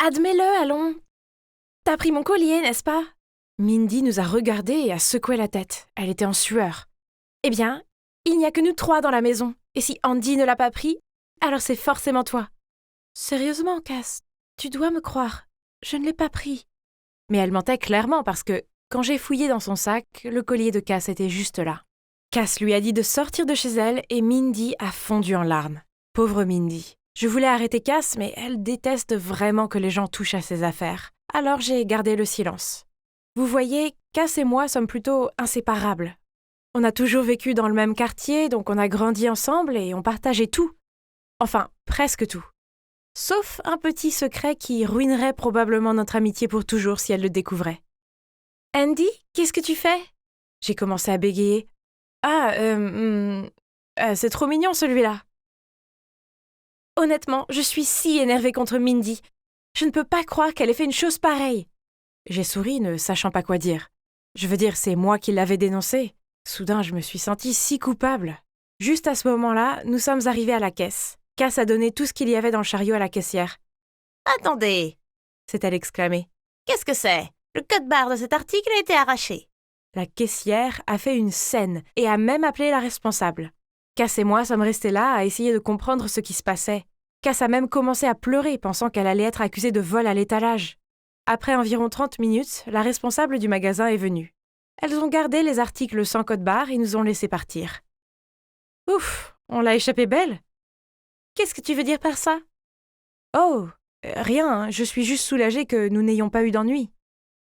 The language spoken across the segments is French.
Admets-le, allons. T'as pris mon collier, n'est-ce pas? Mindy nous a regardés et a secoué la tête. Elle était en sueur. Eh bien, il n'y a que nous trois dans la maison. Et si Andy ne l'a pas pris, alors c'est forcément toi. Sérieusement, Cass, tu dois me croire. Je ne l'ai pas pris. Mais elle mentait clairement parce que, quand j'ai fouillé dans son sac, le collier de Cass était juste là. Cass lui a dit de sortir de chez elle et Mindy a fondu en larmes. Pauvre Mindy. Je voulais arrêter Cass, mais elle déteste vraiment que les gens touchent à ses affaires. Alors j'ai gardé le silence. Vous voyez, Cass et moi sommes plutôt inséparables. On a toujours vécu dans le même quartier, donc on a grandi ensemble et on partageait tout. Enfin, presque tout. Sauf un petit secret qui ruinerait probablement notre amitié pour toujours si elle le découvrait. « Andy, qu'est-ce que tu fais ?» J'ai commencé à bégayer. « c'est trop mignon celui-là. » Honnêtement, je suis si énervée contre Mindy. Je ne peux pas croire qu'elle ait fait une chose pareille. J'ai souri, ne sachant pas quoi dire. Je veux dire, c'est moi qui l'avais dénoncée. Soudain, je me suis sentie si coupable. Juste à ce moment-là, nous sommes arrivés à la caisse. Cass a donné tout ce qu'il y avait dans le chariot à la caissière. « Attendez !» s'est-elle exclamée. « Qu'est-ce que c'est? Le code-barre de cet article a été arraché. » La caissière a fait une scène et a même appelé la responsable. Cass et moi sommes restés là à essayer de comprendre ce qui se passait. Cass a même commencé à pleurer, pensant qu'elle allait être accusée de vol à l'étalage. Après environ 30 minutes, la responsable du magasin est venue. Elles ont gardé les articles sans code-barre et nous ont laissé partir. Ouf, on l'a échappé belle. Qu'est-ce que tu veux dire par ça? Oh, rien, je suis juste soulagée que nous n'ayons pas eu d'ennui.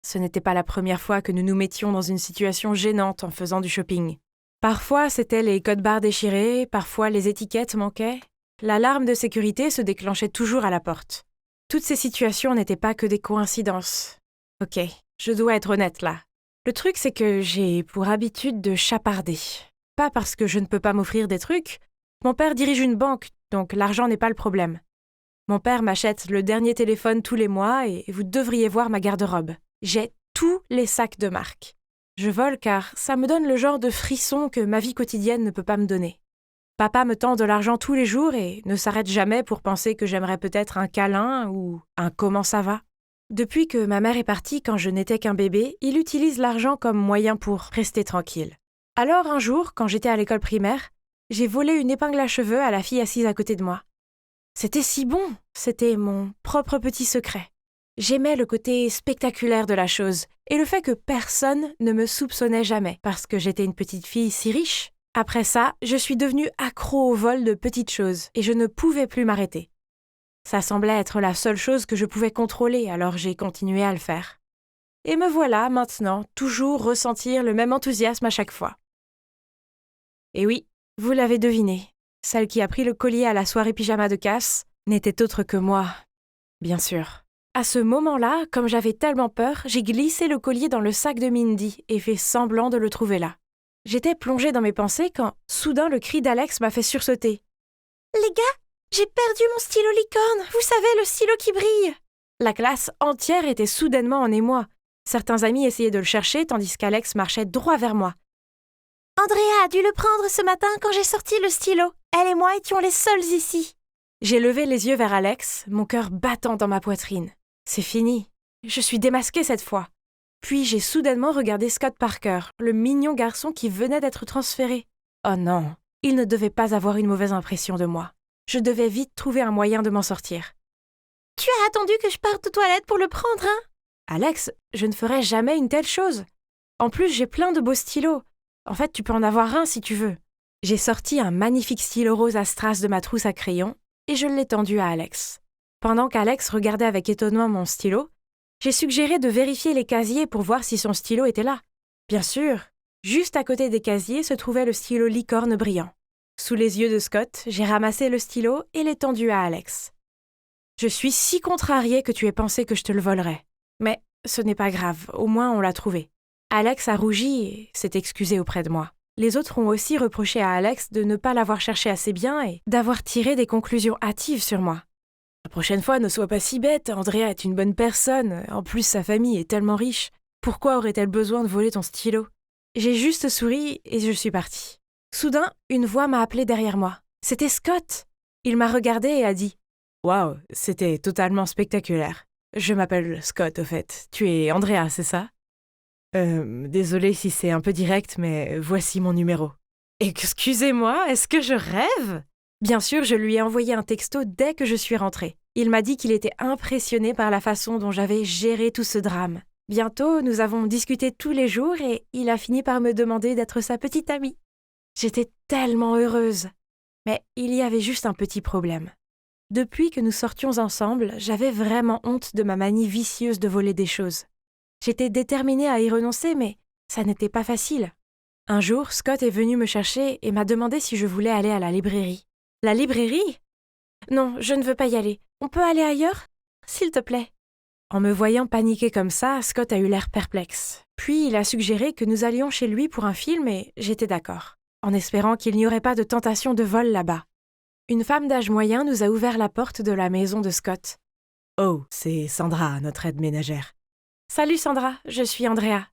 Ce n'était pas la première fois que nous nous mettions dans une situation gênante en faisant du shopping. Parfois, c'était les codes-barres déchirés, parfois les étiquettes manquaient. L'alarme de sécurité se déclenchait toujours à la porte. Toutes ces situations n'étaient pas que des coïncidences. Ok, je dois être honnête là. Le truc, c'est que j'ai pour habitude de chaparder. Pas parce que je ne peux pas m'offrir des trucs. Mon père dirige une banque, donc l'argent n'est pas le problème. Mon père m'achète le dernier téléphone tous les mois et vous devriez voir ma garde-robe. J'ai tous les sacs de marque. Je vole car ça me donne le genre de frisson que ma vie quotidienne ne peut pas me donner. Papa me tend de l'argent tous les jours et ne s'arrête jamais pour penser que j'aimerais peut-être un câlin ou un comment ça va. Depuis que ma mère est partie quand je n'étais qu'un bébé, il utilise l'argent comme moyen pour rester tranquille. Alors un jour, quand j'étais à l'école primaire, j'ai volé une épingle à cheveux à la fille assise à côté de moi. C'était si bon, c'était mon propre petit secret. J'aimais le côté spectaculaire de la chose et le fait que personne ne me soupçonnait jamais parce que j'étais une petite fille si riche. Après ça, je suis devenue accro au vol de petites choses et je ne pouvais plus m'arrêter. Ça semblait être la seule chose que je pouvais contrôler, alors j'ai continué à le faire. Et me voilà maintenant, toujours ressentir le même enthousiasme à chaque fois. Et oui, vous l'avez deviné, celle qui a pris le collier à la soirée pyjama de Cass n'était autre que moi, bien sûr. À ce moment-là, comme j'avais tellement peur, j'ai glissé le collier dans le sac de Mindy et fait semblant de le trouver là. J'étais plongée dans mes pensées quand, soudain, le cri d'Alex m'a fait sursauter. « Les gars, j'ai perdu mon stylo licorne, vous savez, le stylo qui brille !» La classe entière était soudainement en émoi. Certains amis essayaient de le chercher tandis qu'Alex marchait droit vers moi. « Andrea a dû le prendre ce matin quand j'ai sorti le stylo. Elle et moi étions les seuls ici. » J'ai levé les yeux vers Alex, mon cœur battant dans ma poitrine. C'est fini. Je suis démasquée cette fois. Puis j'ai soudainement regardé Scott Parker, le mignon garçon qui venait d'être transféré. Oh non, il ne devait pas avoir une mauvaise impression de moi. Je devais vite trouver un moyen de m'en sortir. « Tu as attendu que je parte aux toilettes pour le prendre, hein ?» Alex, je ne ferais jamais une telle chose. En plus, j'ai plein de beaux stylos. En fait, tu peux en avoir un si tu veux. J'ai sorti un magnifique stylo rose à strass de ma trousse à crayons et je l'ai tendu à Alex. Pendant qu'Alex regardait avec étonnement mon stylo, j'ai suggéré de vérifier les casiers pour voir si son stylo était là. Bien sûr, juste à côté des casiers se trouvait le stylo licorne brillant. Sous les yeux de Scott, j'ai ramassé le stylo et l'ai tendu à Alex. Je suis si contrariée que tu aies pensé que je te le volerais. Mais ce n'est pas grave, au moins on l'a trouvé. Alex a rougi et s'est excusé auprès de moi. Les autres ont aussi reproché à Alex de ne pas l'avoir cherché assez bien et d'avoir tiré des conclusions hâtives sur moi. La prochaine fois, ne sois pas si bête, Andrea est une bonne personne, en plus sa famille est tellement riche. Pourquoi aurait-elle besoin de voler ton stylo? J'ai juste souri et je suis partie. Soudain, une voix m'a appelée derrière moi. C'était Scott. Il m'a regardée et a dit « Waouh, c'était totalement spectaculaire. Je m'appelle Scott, au fait. Tu es Andrea, c'est ça? Désolée si c'est un peu direct, mais voici mon numéro. Excusez-moi, est-ce que je rêve? Bien sûr, je lui ai envoyé un texto dès que je suis rentrée. Il m'a dit qu'il était impressionné par la façon dont j'avais géré tout ce drame. Bientôt, nous avons discuté tous les jours et il a fini par me demander d'être sa petite amie. J'étais tellement heureuse. Mais il y avait juste un petit problème. Depuis que nous sortions ensemble, j'avais vraiment honte de ma manie vicieuse de voler des choses. J'étais déterminée à y renoncer, mais ça n'était pas facile. Un jour, Scott est venu me chercher et m'a demandé si je voulais aller à la librairie. La librairie? Non, je ne veux pas y aller. On peut aller ailleurs? S'il te plaît. En me voyant paniquer comme ça, Scott a eu l'air perplexe. Puis il a suggéré que nous allions chez lui pour un film et j'étais d'accord, en espérant qu'il n'y aurait pas de tentation de vol là-bas. Une femme d'âge moyen nous a ouvert la porte de la maison de Scott. « Oh, c'est Sandra, notre aide ménagère. »« Salut Sandra, je suis Andrea. »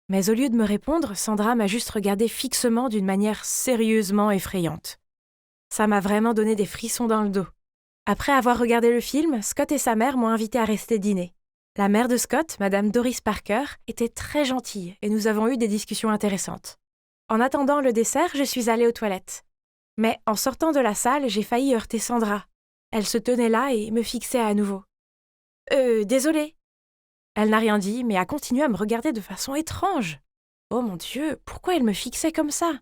Mais au lieu de me répondre, Sandra m'a juste regardé fixement d'une manière sérieusement effrayante. Ça m'a vraiment donné des frissons dans le dos. Après avoir regardé le film, Scott et sa mère m'ont invité à rester dîner. La mère de Scott, Madame Doris Parker, était très gentille et nous avons eu des discussions intéressantes. En attendant le dessert, je suis allée aux toilettes. Mais en sortant de la salle, j'ai failli heurter Sandra. Elle se tenait là et me fixait à nouveau. Désolée. Elle n'a rien dit, mais a continué à me regarder de façon étrange. Oh mon Dieu, pourquoi elle me fixait comme ça?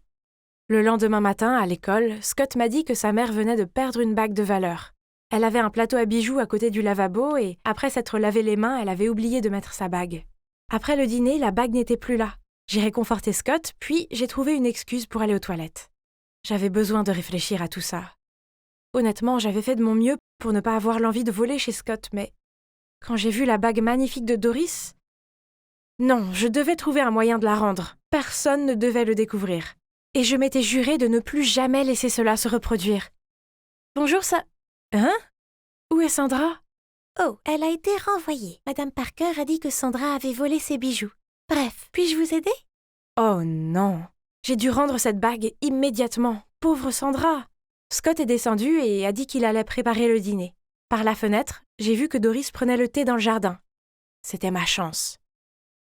Le lendemain matin, à l'école, Scott m'a dit que sa mère venait de perdre une bague de valeur. Elle avait un plateau à bijoux à côté du lavabo et, après s'être lavé les mains, elle avait oublié de mettre sa bague. Après le dîner, la bague n'était plus là. J'ai réconforté Scott, puis j'ai trouvé une excuse pour aller aux toilettes. J'avais besoin de réfléchir à tout ça. Honnêtement, j'avais fait de mon mieux pour ne pas avoir l'envie de voler chez Scott, mais quand j'ai vu la bague magnifique de Doris... Non, je devais trouver un moyen de la rendre. Personne ne devait le découvrir. Et je m'étais juré de ne plus jamais laisser cela se reproduire. Bonjour, ça... Hein? Où est Sandra? Oh, elle a été renvoyée. Madame Parker a dit que Sandra avait volé ses bijoux. Bref, puis-je vous aider? Oh non! J'ai dû rendre cette bague immédiatement. Pauvre Sandra! Scott est descendu et a dit qu'il allait préparer le dîner. Par la fenêtre, j'ai vu que Doris prenait le thé dans le jardin. C'était ma chance.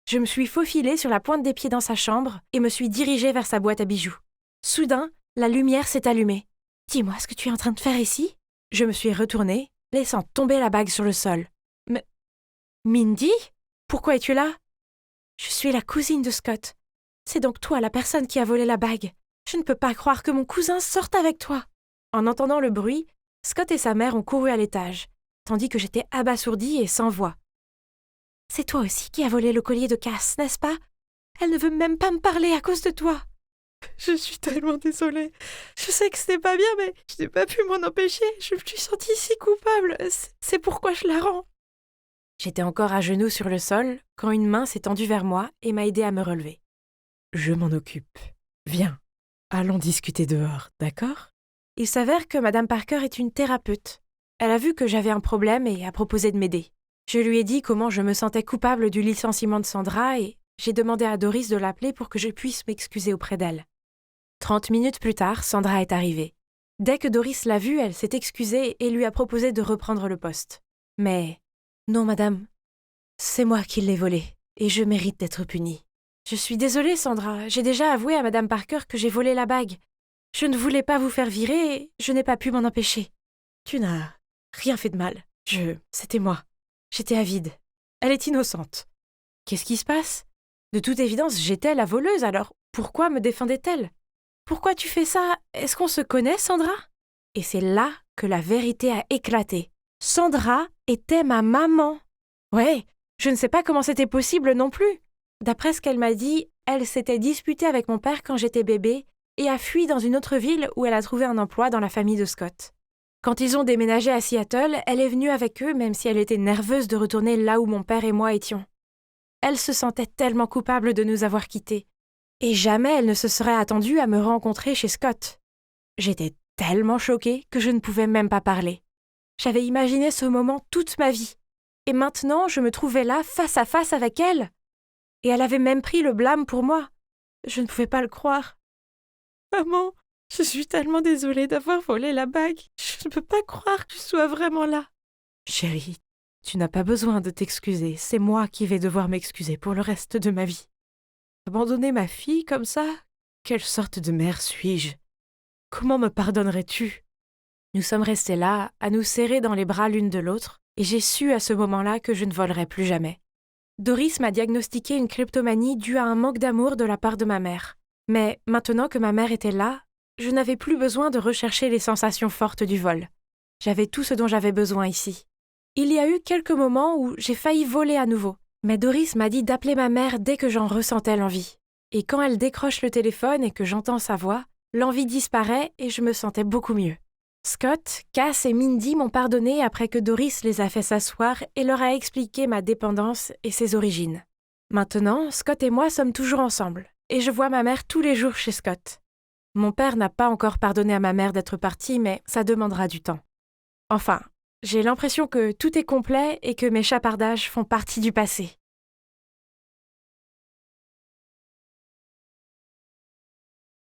Je me suis faufilée sur la pointe des pieds dans sa chambre et me suis dirigée vers sa boîte à bijoux. Soudain, la lumière s'est allumée. « Dis-moi ce que tu es en train de faire ici ?» Je me suis retournée, laissant tomber la bague sur le sol. « Mais... Mindy? Pourquoi es-tu là ?»« Je suis la cousine de Scott. C'est donc toi la personne qui a volé la bague. Je ne peux pas croire que mon cousin sorte avec toi. » En entendant le bruit, Scott et sa mère ont couru à l'étage, tandis que j'étais abasourdie et sans voix. « C'est toi aussi qui as volé le collier de Cass, n'est-ce pas? Elle ne veut même pas me parler à cause de toi. » Je suis tellement désolée. Je sais que ce n'est pas bien, mais je n'ai pas pu m'en empêcher. Je me suis sentie si coupable. C'est pourquoi je la rends. J'étais encore à genoux sur le sol quand une main s'est tendue vers moi et m'a aidée à me relever. Je m'en occupe. Viens, allons discuter dehors, d'accord? Il s'avère que Madame Parker est une thérapeute. Elle a vu que j'avais un problème et a proposé de m'aider. Je lui ai dit comment je me sentais coupable du licenciement de Sandra et j'ai demandé à Doris de l'appeler pour que je puisse m'excuser auprès d'elle. 30 minutes plus tard, Sandra est arrivée. Dès que Doris l'a vue, elle s'est excusée et lui a proposé de reprendre le poste. Mais non, madame, c'est moi qui l'ai volé et je mérite d'être punie. Je suis désolée, Sandra, j'ai déjà avoué à Madame Parker que j'ai volé la bague. Je ne voulais pas vous faire virer et je n'ai pas pu m'en empêcher. Tu n'as rien fait de mal. C'était moi. J'étais avide. Elle est innocente. Qu'est-ce qui se passe? De toute évidence, j'étais la voleuse, alors pourquoi me défendait-elle? Pourquoi tu fais ça? Est-ce qu'on se connaît, Sandra? Et c'est là que la vérité a éclaté. Sandra était ma maman. Ouais, je ne sais pas comment c'était possible non plus. D'après ce qu'elle m'a dit, elle s'était disputée avec mon père quand j'étais bébé et a fui dans une autre ville où elle a trouvé un emploi dans la famille de Scott. Quand ils ont déménagé à Seattle, elle est venue avec eux même si elle était nerveuse de retourner là où mon père et moi étions. Elle se sentait tellement coupable de nous avoir quittés. Et jamais elle ne se serait attendue à me rencontrer chez Scott. J'étais tellement choquée que je ne pouvais même pas parler. J'avais imaginé ce moment toute ma vie. Et maintenant, je me trouvais là, face à face avec elle. Et elle avait même pris le blâme pour moi. Je ne pouvais pas le croire. Maman, je suis tellement désolée d'avoir volé la bague. Je ne peux pas croire que tu sois vraiment là. Chérie, Tu n'as pas besoin de t'excuser, c'est moi qui vais devoir m'excuser pour le reste de ma vie. Abandonner ma fille comme ça? Quelle sorte de mère suis-je? Comment me pardonnerais-tu? Nous sommes restés là, à nous serrer dans les bras l'une de l'autre, et j'ai su à ce moment-là que je ne volerai plus jamais. Doris m'a diagnostiqué une kleptomanie due à un manque d'amour de la part de ma mère. Mais maintenant que ma mère était là, je n'avais plus besoin de rechercher les sensations fortes du vol. J'avais tout ce dont j'avais besoin ici. Il y a eu quelques moments où j'ai failli voler à nouveau, mais Doris m'a dit d'appeler ma mère dès que j'en ressentais l'envie. Et quand elle décroche le téléphone et que j'entends sa voix, l'envie disparaît et je me sentais beaucoup mieux. Scott, Cass et Mindy m'ont pardonné après que Doris les a fait s'asseoir et leur a expliqué ma dépendance et ses origines. Maintenant, Scott et moi sommes toujours ensemble, et je vois ma mère tous les jours chez Scott. Mon père n'a pas encore pardonné à ma mère d'être partie, mais ça demandera du temps. Enfin, j'ai l'impression que tout est complet et que mes chapardages font partie du passé.